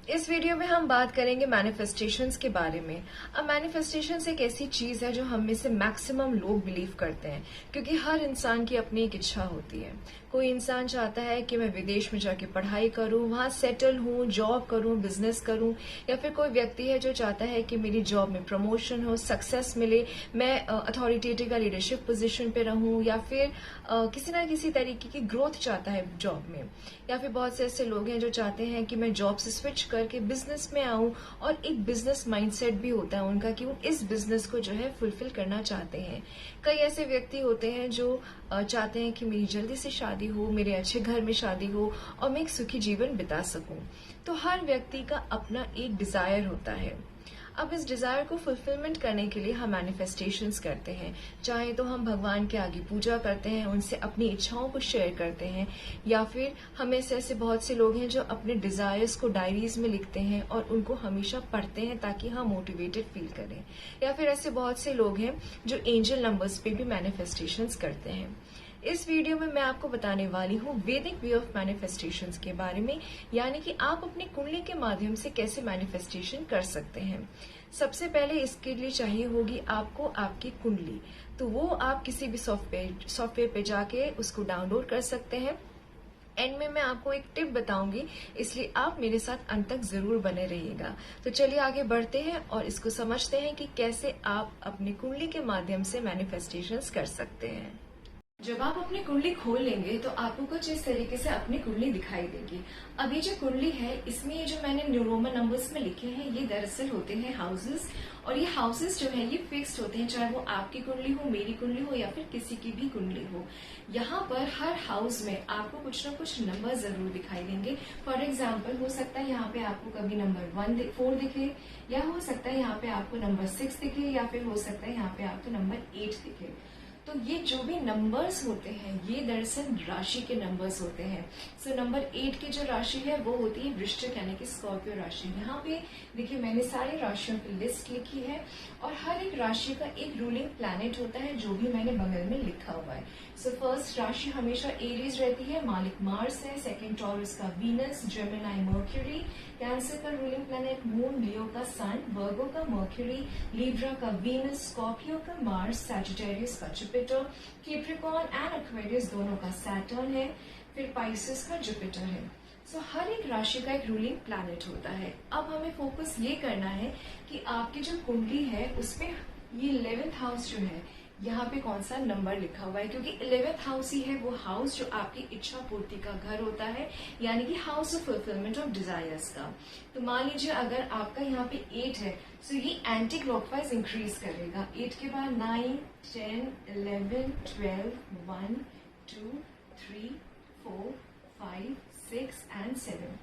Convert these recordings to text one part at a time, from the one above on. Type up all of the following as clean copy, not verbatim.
इस वीडियो में हम बात करेंगे मैनिफेस्टेशंस के बारे में। अब मैनिफेस्टेशंस एक ऐसी चीज है जो हम में से मैक्सिमम लोग बिलीव करते हैं, क्योंकि हर इंसान की अपनी एक इच्छा होती है। कोई इंसान चाहता है कि मैं विदेश में जाके पढ़ाई करूं, वहां सेटल हूं, जॉब करूं, बिजनेस करूं, या फिर कोई व्यक्ति है जो चाहता है कि मेरी जॉब में प्रमोशन हो, सक्सेस मिले, मैं अथॉरिटेटिव या लीडरशिप पोजीशन पे रहूं, या फिर किसी ना किसी तरीके की ग्रोथ चाहता है जॉब में। या फिर बहुत से ऐसे लोग हैं जो चाहते हैं कि मैं जॉब से स्विच करके बिजनेस में आऊं, और एक बिजनेस माइंडसेट भी होता है उनका कि वो इस बिजनेस को जो है फुलफिल करना चाहते हैं। कई ऐसे व्यक्ति होते हैं जो चाहते हैं कि मेरी जल्दी से शादी हो, मेरे अच्छे घर में शादी हो, और मैं एक सुखी जीवन बिता सकूं। तो हर व्यक्ति का अपना एक डिजायर होता है। अब इस डिजायर को फुलफिलमेंट करने के लिए हम मैनिफेस्टेशंस करते हैं। चाहे तो हम भगवान के आगे पूजा करते हैं, उनसे अपनी इच्छाओं को शेयर करते हैं, या फिर हमें से ऐसे बहुत से लोग हैं जो अपने डिजायर्स को डायरीज में लिखते हैं और उनको हमेशा पढ़ते हैं ताकि हम मोटिवेटेड फील करें। या फिर ऐसे बहुत से लोग हैं जो एंजल नंबर्स पे भी मैनिफेस्टेशंस करते हैं। इस वीडियो में मैं आपको बताने वाली हूँ वैदिक वे ऑफ मैनिफेस्टेशंस के बारे में, यानी कि आप अपनी कुंडली के माध्यम से कैसे मैनिफेस्टेशन कर सकते हैं। सबसे पहले इसके लिए चाहिए होगी आपको आपकी कुंडली। तो वो आप किसी भी सॉफ्टवेयर पे जाके उसको डाउनलोड कर सकते हैं। एंड में मैं आपको एक टिप बताऊंगी, इसलिए आप मेरे साथ अंत तक जरूर बने रहिएगा। तो चलिए आगे बढ़ते हैं और इसको समझते हैं कि कैसे आप अपनी कुंडली के माध्यम से मैनिफेस्टेशंस कर सकते हैं। जब आप अपनी कुंडली खोल लेंगे तो आपको कुछ इस तरीके से अपनी कुंडली दिखाई देगी। अब ये जो कुंडली है, इसमें ये जो मैंने न्यूरोमन नंबर्स में लिखे हैं, ये दरअसल होते हैं हाउसेस। और ये हाउसेस जो है ये फिक्स्ड होते हैं, चाहे वो आपकी कुंडली हो, मेरी कुंडली हो, या फिर किसी की भी कुंडली हो। यहाँ पर हर हाउस में आपको कुछ ना कुछ नंबर जरूर दिखाई देंगे। फॉर एग्जाम्पल, हो सकता है यहाँ पे आपको कभी नंबर 4 दिखे, या हो सकता है यहाँ पे आपको नंबर 6 दिखे, या फिर हो सकता है यहाँ पे आपको नंबर 8 दिखे। तो ये जो भी नंबर्स होते हैं ये दरअसल राशि के नंबर्स होते हैं। सो नंबर 8 की जो राशि है वो होती है वृश्चिक, यानी कि स्कॉर्पियो राशि। यहाँ पे देखिए मैंने सारी राशियों की लिस्ट लिखी है, और हर एक राशि का एक रूलिंग प्लैनेट होता है जो भी मैंने बगल में लिखा हुआ है। सो फर्स्ट राशि हमेशा एरीज रहती है, मालिक मार्स है। सेकंड टॉरस का वीनस, जेमिनी मर्क्यूरी, कैंसर का रूलिंग प्लैनेट मून, लियो का सन, वर्गो का मर्क्यूरी, लिब्रा का वीनस, स्कॉर्पियो का मार्स, सैजिटेरियस का जुपिटर, कैप्रिकॉर्न एंड एक्वेरियस दोनों का सैटर्न है, फिर पाइसेस का जुपिटर है। सो हर एक राशि का एक रूलिंग प्लैनेट होता है। अब हमें फोकस ये करना है कि आपकी जो कुंडली है उसमें ये 11th हाउस जो है यहाँ पे कौन सा नंबर लिखा हुआ है, क्योंकि 11th हाउस ही है वो हाउस जो आपकी इच्छा पूर्ति का घर होता है, यानी कि house of fulfilment of desires का। तो मान लीजिए अगर आपका यहाँ पे 8 है, तो ये एंटी क्लॉकवाइज इंक्रीज करेगा। 8 के बाद 9, 10, 11, 12, 1, 2, 3, 4, 5, 6 एंड 7।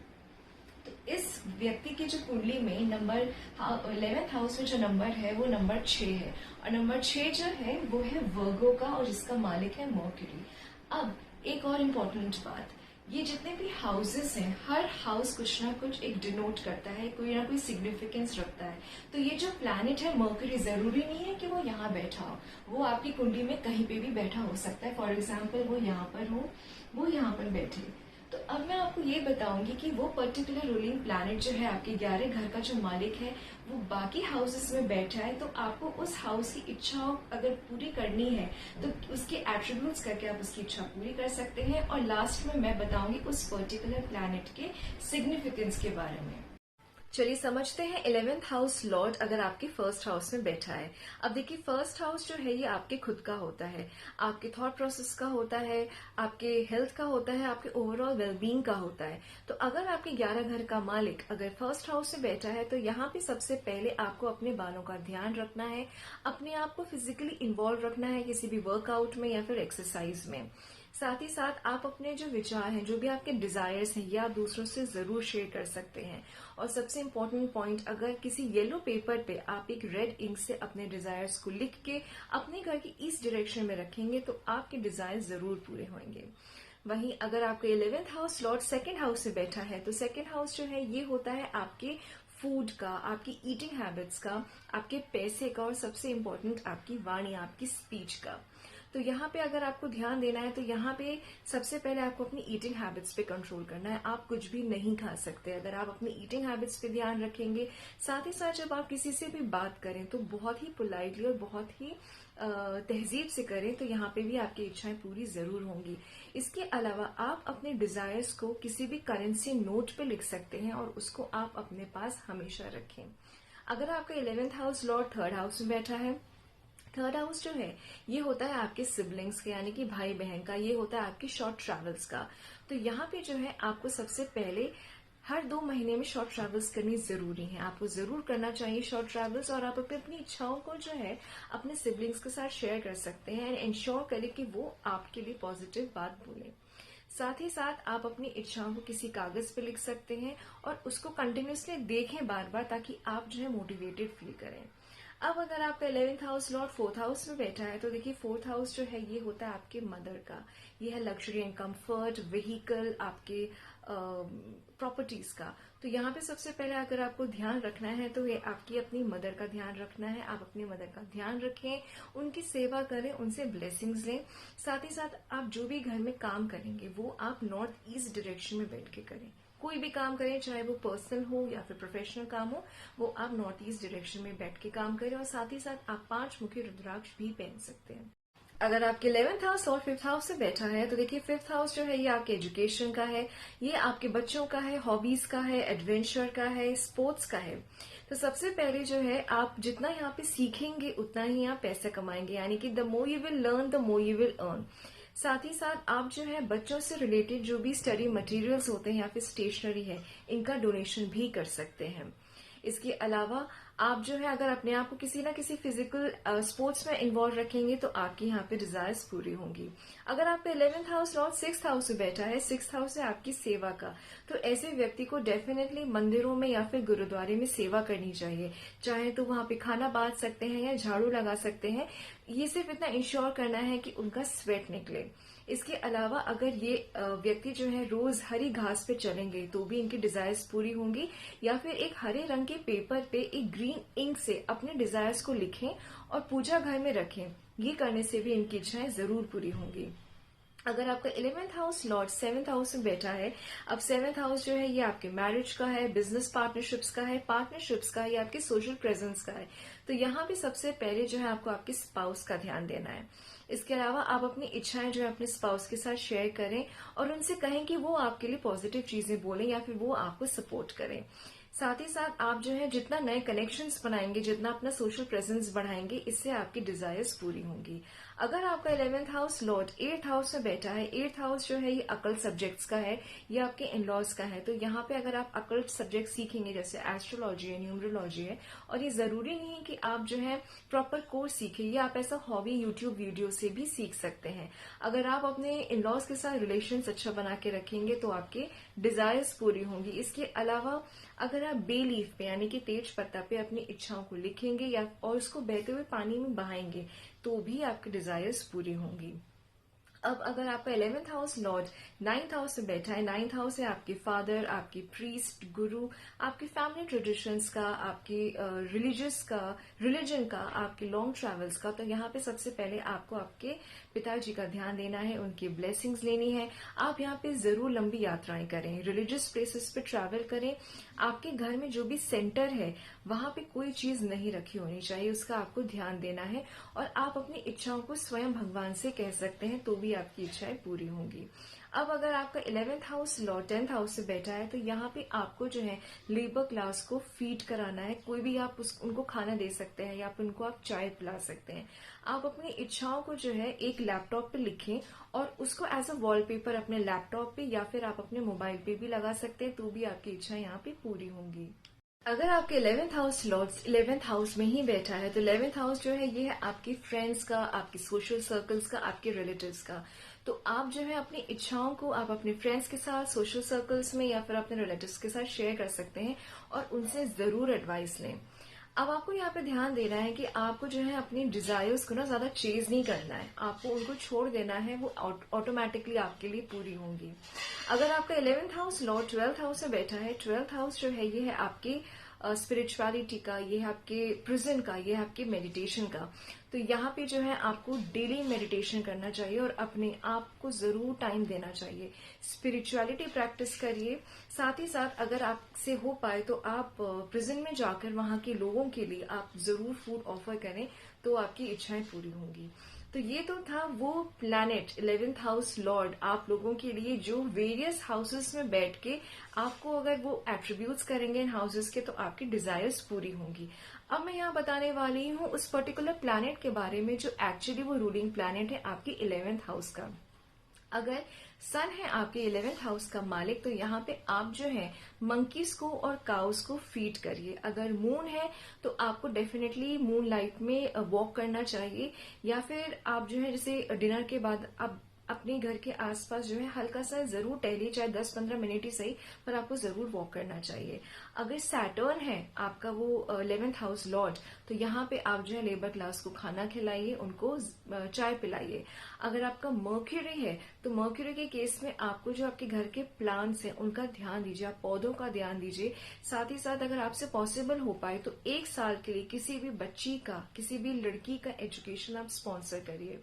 तो इस व्यक्ति की जो कुंडली में नंबर 11th हाउस में जो नंबर है वो नंबर 6 है, और नंबर 6 जो है वो है वर्गो का, और जिसका मालिक है मर्क्यूरी। अब एक और इम्पोर्टेंट बात, ये जितने भी हाउसेस हैं हर हाउस कुछ ना कुछ एक डिनोट करता है, कोई ना कोई सिग्निफिकेंस रखता है। तो ये जो प्लैनेट है मर्क्यूरी, जरूरी नहीं है कि वो यहाँ बैठा हो, वो आपकी कुंडली में कहीं पे भी बैठा हो सकता है। फॉर एग्जाम्पल वो यहाँ पर हो, वो यहाँ पर बैठे। तो अब मैं आपको ये बताऊंगी कि वो पर्टिकुलर रूलिंग प्लैनेट जो है आपके 11 घर का जो मालिक है वो बाकी हाउसेस में बैठा है। तो आपको उस हाउस की इच्छा अगर पूरी करनी है तो उसके एट्रीब्यूट्स करके आप उसकी इच्छा पूरी कर सकते हैं। और लास्ट में मैं बताऊंगी उस पर्टिकुलर प्लैनेट के सिग्निफिकेंस के बारे में। चलिए समझते हैं 11th हाउस लॉर्ड अगर आपके फर्स्ट हाउस में बैठा है। अब देखिए फर्स्ट हाउस जो है ये आपके खुद का होता है, आपके थॉट प्रोसेस का होता है, आपके हेल्थ का होता है, आपके ओवरऑल वेलबींग का होता है। तो अगर आपके 11 घर का मालिक अगर फर्स्ट हाउस में बैठा है तो यहाँ पे सबसे पहले आपको अपने बालों का ध्यान रखना है, अपने आप को फिजिकली इन्वॉल्व रखना है किसी भी वर्कआउट में या फिर एक्सरसाइज में। साथ ही साथ आप अपने जो विचार हैं, जो भी आपके डिजायर्स हैं, ये आप दूसरों से जरूर शेयर कर सकते हैं। और सबसे इम्पोर्टेंट पॉइंट, अगर किसी येलो पेपर पे आप एक रेड इंक से अपने डिजायर्स को लिख के अपने घर की ईस्ट डायरेक्शन में रखेंगे तो आपके डिजायर्स जरूर पूरे होंगे। वहीं अगर आपका 11th house Lord second house से बैठा है तो सेकेंड हाउस जो है ये होता है आपके फूड का, आपकी ईटिंग हैबिट्स का, आपके पैसे का, और सबसे इम्पोर्टेंट आपकी वाणी, आपकी स्पीच का। तो यहाँ पे अगर आपको ध्यान देना है तो यहाँ पे सबसे पहले आपको अपनी ईटिंग हैबिट्स पे कंट्रोल करना है। आप कुछ भी नहीं खा सकते। अगर आप अपनी ईटिंग हैबिट्स पे ध्यान रखेंगे, साथ ही साथ जब आप किसी से भी बात करें तो बहुत ही पोलाइटली और बहुत ही तहजीब से करें, तो यहाँ पे भी आपकी इच्छाएं पूरी जरूर होंगी। इसके अलावा आप अपने डिजायर्स को किसी भी करेंसी नोट पे लिख सकते हैं और उसको आप अपने पास हमेशा रखें। अगर आपका 11th house Lord 3rd house में बैठा है, 3rd हाउस जो है ये होता है आपके सिबलिंग्स का, यानी कि भाई बहन का, ये होता है आपकी शॉर्ट ट्रैवल्स का। तो यहाँ पे जो है आपको सबसे पहले हर 2 महीने में शॉर्ट ट्रैवल्स करनी जरूरी है। आपको जरूर करना चाहिए शॉर्ट ट्रैवल्स, और आप अपनी इच्छाओं को जो है अपने सिबलिंग्स के साथ शेयर कर सकते हैं एंड इंश्योर करें कि वो आपके लिए पॉजिटिव बात बोले। साथ ही साथ आप अपनी इच्छाओं को किसी कागज पे लिख सकते हैं और उसको कंटिन्यूसली देखें बार बार, ताकि आप जो है मोटिवेटेड फील करें। अब अगर आपका 11th house Lord 4th house में बैठा है तो देखिए 4th हाउस जो है ये होता है आपके मदर का। ये है लग्जरी एंड कंफर्ट, व्हीकल, आपके प्रॉपर्टीज का। तो यहाँ पे सबसे पहले अगर आपको ध्यान रखना है तो ये आपकी अपनी मदर का ध्यान रखना है। आप अपनी मदर का ध्यान रखें, उनकी सेवा करें, उनसे ब्लेसिंग्स लें। साथ ही साथ आप जो भी घर में काम करेंगे वो आप नॉर्थ ईस्ट डायरेक्शन में बैठ के करें। कोई भी काम करें, चाहे वो पर्सनल हो या फिर प्रोफेशनल काम हो, वो आप नॉर्थ ईस्ट डायरेक्शन में बैठ के काम करें। और साथ ही साथ आप 5 मुखी रुद्राक्ष भी पहन सकते हैं। अगर आपके 11th हाउस और 5th हाउस से बैठा है तो देखिए 5th हाउस जो है ये आपके एजुकेशन का है, ये आपके बच्चों का है, हॉबीज का है, एडवेंचर का है, स्पोर्ट्स का है। तो सबसे पहले जो है आप जितना यहाँ पे सीखेंगे उतना ही आप पैसे कमाएंगे, यानी कि the more you will learn the more you will earn. साथ ही साथ आप जो है बच्चों से रिलेटेड जो भी स्टडी मटेरियल्स होते हैं या फिर स्टेशनरी है, इनका डोनेशन भी कर सकते हैं। इसके अलावा आप जो है अगर अपने आप को किसी ना किसी फिजिकल स्पोर्ट्स में इन्वॉल्व रखेंगे तो आपकी यहाँ पे डिजायर्स पूरी होंगी। अगर आपका 11th house Lord 6th house से बैठा है, 6th हाउस है आपकी सेवा का, तो ऐसे व्यक्ति को डेफिनेटली मंदिरों में या फिर गुरुद्वारे में सेवा करनी चाहिए। चाहे तो वहां पे खाना बांट सकते हैं या झाड़ू लगा सकते हैं। ये सिर्फ इतना इंश्योर करना है कि उनका स्वेट निकले। इसके अलावा अगर ये व्यक्ति जो है रोज हरी घास पे चलेंगे तो भी इनकी डिजायर्स पूरी होंगी, या फिर एक हरे रंग के पेपर पे एक ग्रीन इंक से अपने डिजायर्स को लिखें और पूजा घर में रखें। ये करने से भी इनकी इच्छाएं जरूर पूरी होंगी। अगर आपका 11th house Lord 7th house में बैठा है, अब 7th हाउस जो है ये आपके मैरिज का है, बिजनेस पार्टनरशिप्स का है, पार्टनरशिप्स का है, या आपके सोशल प्रेजेंस का है। तो यहाँ पे सबसे पहले जो है आपको आपके स्पाउस का ध्यान देना है। इसके अलावा आप अपनी इच्छाएं जो है अपने स्पाउस के साथ शेयर करें और उनसे कहें कि वो आपके लिए पॉजिटिव चीजें बोलें या फिर वो आपको सपोर्ट करें। साथ ही साथ आप जो है जितना नए कनेक्शंस बनाएंगे, जितना अपना सोशल प्रेजेंस बढ़ाएंगे, इससे आपकी डिजायर्स पूरी होंगी। अगर आपका 11th house Lord 8th house में बैठा है, 8th हाउस जो है ये अकल्ट सब्जेक्ट्स का है, ये आपके इन लॉज का है। तो यहाँ पे अगर आप अकल्ट सब्जेक्ट सीखेंगे, जैसे एस्ट्रोलॉजी है, न्यूमरोलॉजी है, और ये जरूरी नहीं है कि आप जो है प्रॉपर कोर्स सीखें, ये आप ऐसा हॉबी यूट्यूब वीडियो से भी सीख सकते हैं। अगर आप अपने इन लॉज के साथ रिलेशन अच्छा बना के रखेंगे तो आपके डिजायर्स पूरी होंगी। इसके अलावा अगर आप बे लीफ पे यानी कि तेज पत्ता पे अपनी इच्छाओं को लिखेंगे या और उसको बहते हुए पानी में बहाएंगे तो भी आपकी डिजायर्स पूरी होंगी। अब अगर आपका 11th house Lord 9th house में बैठा है, 9th हाउस है आपके फादर, आपके प्रीस्ट, गुरु, आपके फैमिली ट्रेडिशंस का, आपके रिलीजन का, आपके लॉन्ग ट्रैवल्स का। तो यहाँ पे सबसे पहले आपको आपके पिताजी का ध्यान देना है, उनकी ब्लेसिंग्स लेनी है। आप यहाँ पे जरूर लंबी यात्राएं करें, रिलीजियस प्लेसेस पे ट्रैवल करें। आपके घर में जो भी सेंटर है वहां पे कोई चीज नहीं रखी होनी चाहिए, उसका आपको ध्यान देना है। और आप अपनी इच्छाओं को स्वयं भगवान से कह सकते हैं तो भी आपकी इच्छाएं पूरी होंगी। अब अगर आपका 11th house Lord 10th house से बैठा है तो यहाँ पे आपको जो है लेबर क्लास को फीड कराना है। कोई भी आप उनको खाना दे सकते हैं या फिर उनको आप चाय पिला सकते हैं। आप अपनी इच्छाओं को जो है एक लैपटॉप पे लिखें और उसको एज अ वॉलपेपर अपने लैपटॉप पे या फिर आप अपने मोबाइल पे भी लगा सकते हैं, तो भी आपकी इच्छाएं यहाँ पे पूरी होंगी। अगर आपके 11th house Lord's 11th house में ही बैठा है तो 11th हाउस जो है ये है आपके फ्रेंड्स का, आपके सोशल सर्कल्स का, आपके रिलेटिव्स का। तो आप जो है अपनी इच्छाओं को आप अपने फ्रेंड्स के साथ, सोशल सर्कल्स में या फिर अपने रिलेटिव्स के साथ शेयर कर सकते हैं और उनसे जरूर एडवाइस लें। अब आपको यहाँ पे ध्यान देना है कि आपको जो है अपनी डिजायर्स को ना ज्यादा चेज नहीं करना है, आपको उनको छोड़ देना है, वो ऑटोमेटिकली आपके लिए पूरी होंगी। अगर आपका 11th house Lord 12th house में बैठा है, 12th हाउस जो है ये है आपके स्पिरिचुअलिटी का, ये है आपके प्रिजन का, ये है आपके मेडिटेशन का। तो यहाँ पे जो है आपको डेली मेडिटेशन करना चाहिए और अपने आप को जरूर टाइम देना चाहिए। स्पिरिचुअलिटी प्रैक्टिस करिए, साथ ही साथ अगर आपसे हो पाए तो आप प्रिजन में जाकर वहां के लोगों के लिए आप जरूर फूड ऑफर करें, तो आपकी इच्छाएं पूरी होंगी। तो ये तो था वो प्लैनेट 11th हाउस लॉर्ड आप लोगों के लिए, जो वेरियस हाउसेस में बैठ के आपको अगर वो एट्रीब्यूट्स करेंगे इन हाउसेस के, तो आपकी डिजायर्स पूरी होंगी। अब मैं यहाँ बताने वाली हूँ उस पर्टिकुलर प्लैनेट के बारे में जो एक्चुअली वो रूलिंग प्लैनेट है आपकी 11th हाउस का। अगर सन है आपके 11th हाउस का मालिक, तो यहाँ पे आप जो है मंकीज को और काउस को फीड करिए। अगर मून है तो आपको डेफिनेटली मून लाइट में वॉक करना चाहिए, या फिर आप जो है जैसे डिनर के बाद आप अपने घर के आसपास जो है हल्का सा जरूर टहलिए, चाहे 10-15 मिनट ही सही, पर आपको जरूर वॉक करना चाहिए। अगर सैटर्न है आपका वो 11th हाउस लॉर्ड, तो यहाँ पे आप जो है लेबर क्लास को खाना खिलाइए, उनको चाय पिलाइए। अगर आपका मर्क्यूरी है तो मर्क्यूरी के केस में आपको जो आपके घर के प्लांट्स हैं उनका ध्यान दीजिए, आप पौधों का ध्यान दीजिए। साथ ही साथ अगर आपसे पॉसिबल हो पाए तो 1 साल के लिए किसी भी बच्ची का, किसी भी लड़की का एजुकेशन आप स्पॉन्सर करिए।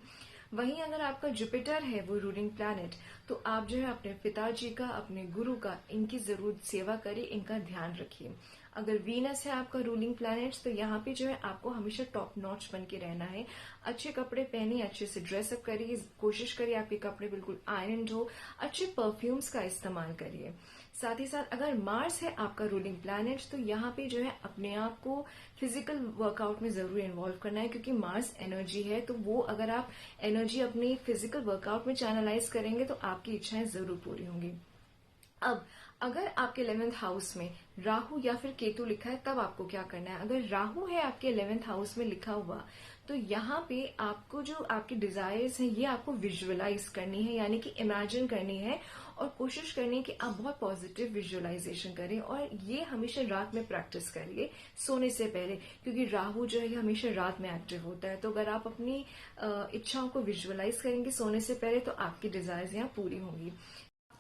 वहीं अगर आपका जुपिटर है वो रूलिंग प्लैनेट, तो आप जो है अपने पिताजी का, अपने गुरु का, इनकी जरूर सेवा करिए, इनका ध्यान रखिए। अगर वीनस है आपका रूलिंग प्लैनेट, तो यहाँ पे जो है आपको हमेशा टॉप नॉच बन के रहना है। अच्छे कपड़े पहनिए, अच्छे से ड्रेसअप करिए, कोशिश करिए आपके कपड़े बिल्कुल आयरन हो, अच्छे परफ्यूम्स का इस्तेमाल करिए। साथ ही साथ अगर मार्स है आपका रूलिंग प्लैनेट, तो यहाँ पे जो है अपने आप को फिजिकल वर्कआउट में जरूर इन्वॉल्व करना है, क्योंकि मार्स एनर्जी है। तो वो अगर आप एनर्जी अपनी फिजिकल वर्कआउट में चैनलाइज करेंगे तो आपकी इच्छाएं जरूर पूरी होंगी। अब अगर आपके 11th हाउस में राहु या फिर केतु लिखा है, तब आपको क्या करना है। अगर राहु है आपके 11th हाउस में लिखा हुआ, तो यहाँ पे आपको जो आपकी डिजायर्स हैं ये आपको विजुअलाइज करनी है, यानी कि इमेजिन करनी है, और कोशिश करनी है कि आप बहुत पॉजिटिव विजुअलाइजेशन करें। और ये हमेशा रात में प्रैक्टिस करिए सोने से पहले, क्योंकि राहु जो है ये हमेशा रात में एक्टिव होता है। तो अगर आप अपनी इच्छाओं को विजुअलाइज करेंगे सोने से पहले, तो आपकी डिजायर्स यहाँ पूरी होंगी।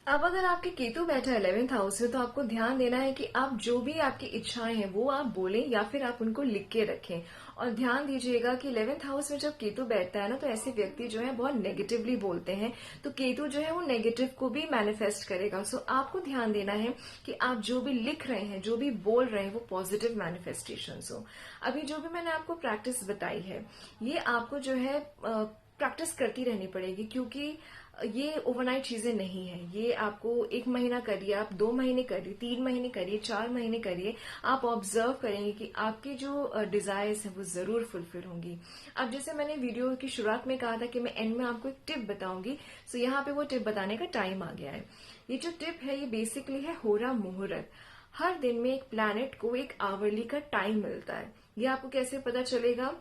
अब अगर आपके केतु बैठा है 11th हाउस में, तो आपको ध्यान देना है कि आप जो भी आपकी इच्छाएं हैं वो आप बोलें या फिर आप उनको लिख के रखें। और ध्यान दीजिएगा कि 11th हाउस में जब केतु बैठता है ना, तो ऐसे व्यक्ति जो है बहुत नेगेटिवली बोलते हैं, तो केतु जो है वो नेगेटिव को भी मैनिफेस्ट करेगा। सो आपको ध्यान देना है कि आप जो भी लिख रहे हैं, जो भी बोल रहे हैं, वो पॉजिटिव मैनिफेस्टेशन हो। अभी जो भी मैंने आपको प्रैक्टिस बताई है, ये आपको जो है प्रैक्टिस करती रहनी पड़ेगी, क्योंकि ये ओवरनाइट चीजें नहीं है। ये आपको 1 महीना करिए, आप 2 महीने करिए, 3 महीने करिए, 4 महीने करिए, आप ऑब्जर्व करेंगे कि आपकी जो डिजायर्स हैं वो जरूर फुलफिल होंगी। अब जैसे मैंने वीडियो की शुरुआत में कहा था कि मैं एंड में आपको एक टिप बताऊंगी, सो यहाँ पे वो टिप बताने का टाइम आ गया है। ये जो टिप है ये बेसिकली है होरा मुहूर्त। हर दिन में एक प्लैनेट को एक आवरली का टाइम मिलता है। ये आपको कैसे पता चलेगा,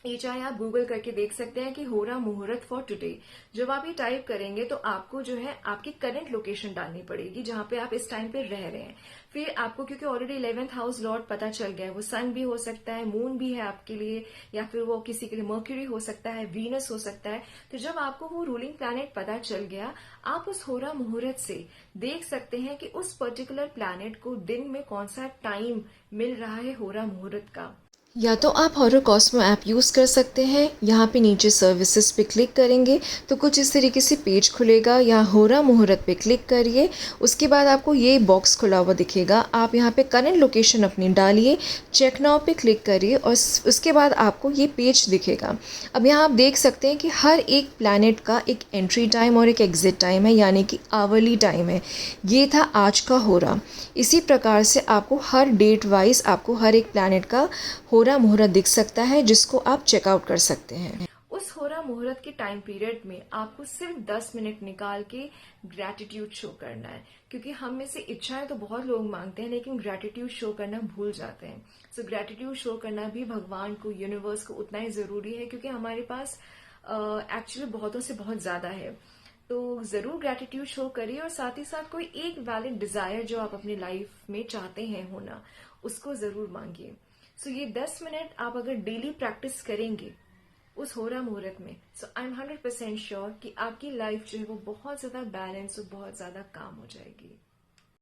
ये चाहे आप गूगल करके देख सकते हैं कि होरा मुहूर्त फॉर टुडे। जब आप ये टाइप करेंगे तो आपको जो है आपकी करंट लोकेशन डालनी पड़ेगी जहां पे आप इस टाइम पे रह रहे हैं। फिर आपको, क्योंकि ऑलरेडी 11th हाउस लॉर्ड पता चल गया है, वो सन भी हो सकता है, मून भी है आपके लिए, या फिर वो किसी के लिए मर्क्यूरी हो सकता है, वीनस हो सकता है। तो जब आपको वो रूलिंग प्लैनेट पता चल गया, आप उस होरा मुहूर्त से देख सकते हैं कि उस पर्टिकुलर प्लैनेट को दिन में कौन सा टाइम मिल रहा है होरा मुहूर्त का। या तो आप हॉरोकॉस्मो ऐप यूज़ कर सकते हैं। यहाँ पे नीचे सर्विसेज पे क्लिक करेंगे तो कुछ इस तरीके से पेज खुलेगा। यहाँ होरा मुहूर्त पे क्लिक करिए, उसके बाद आपको ये बॉक्स खुला हुआ दिखेगा। आप यहाँ पे करंट लोकेशन अपनी डालिए, चेक नाउ पे क्लिक करिए और उसके बाद आपको ये पेज दिखेगा। अब यहाँ आप देख सकते हैं कि हर एक प्लैनेट का एक एंट्री टाइम और एक एग्जिट टाइम है, यानी कि आवरली टाइम है। ये था आज का होरा। इसी प्रकार से आपको हर डेट वाइज आपको हर एक प्लैनेट का होरा मुहूर्त दिख सकता है, जिसको आप चेकआउट कर सकते हैं। उस होरा मुहूर्त के टाइम पीरियड में आपको सिर्फ 10 मिनट निकाल के ग्रैटिट्यूड शो करना है, क्योंकि हम में से इच्छाएं तो बहुत लोग मांगते हैं लेकिन ग्रैटिट्यूड शो करना भूल जाते हैं। सो ग्रैटिट्यूड शो करना भी भगवान को, यूनिवर्स को उतना ही जरूरी है, क्योंकि हमारे पास एक्चुअली बहुतों से बहुत ज्यादा है। तो जरूर ग्रैटिट्यूड शो करिए, और साथ ही साथ कोई एक वैलिड डिजायर जो आप अपनी लाइफ में चाहते हैं होना, उसको जरूर मांगिए। सो ये 10 मिनट आप अगर डेली प्रैक्टिस करेंगे उस होरा मुहूर्त में, सो आई एम 100% श्योर कि आपकी लाइफ जो है वो बहुत ज्यादा बैलेंस और बहुत ज्यादा काम हो जाएगी।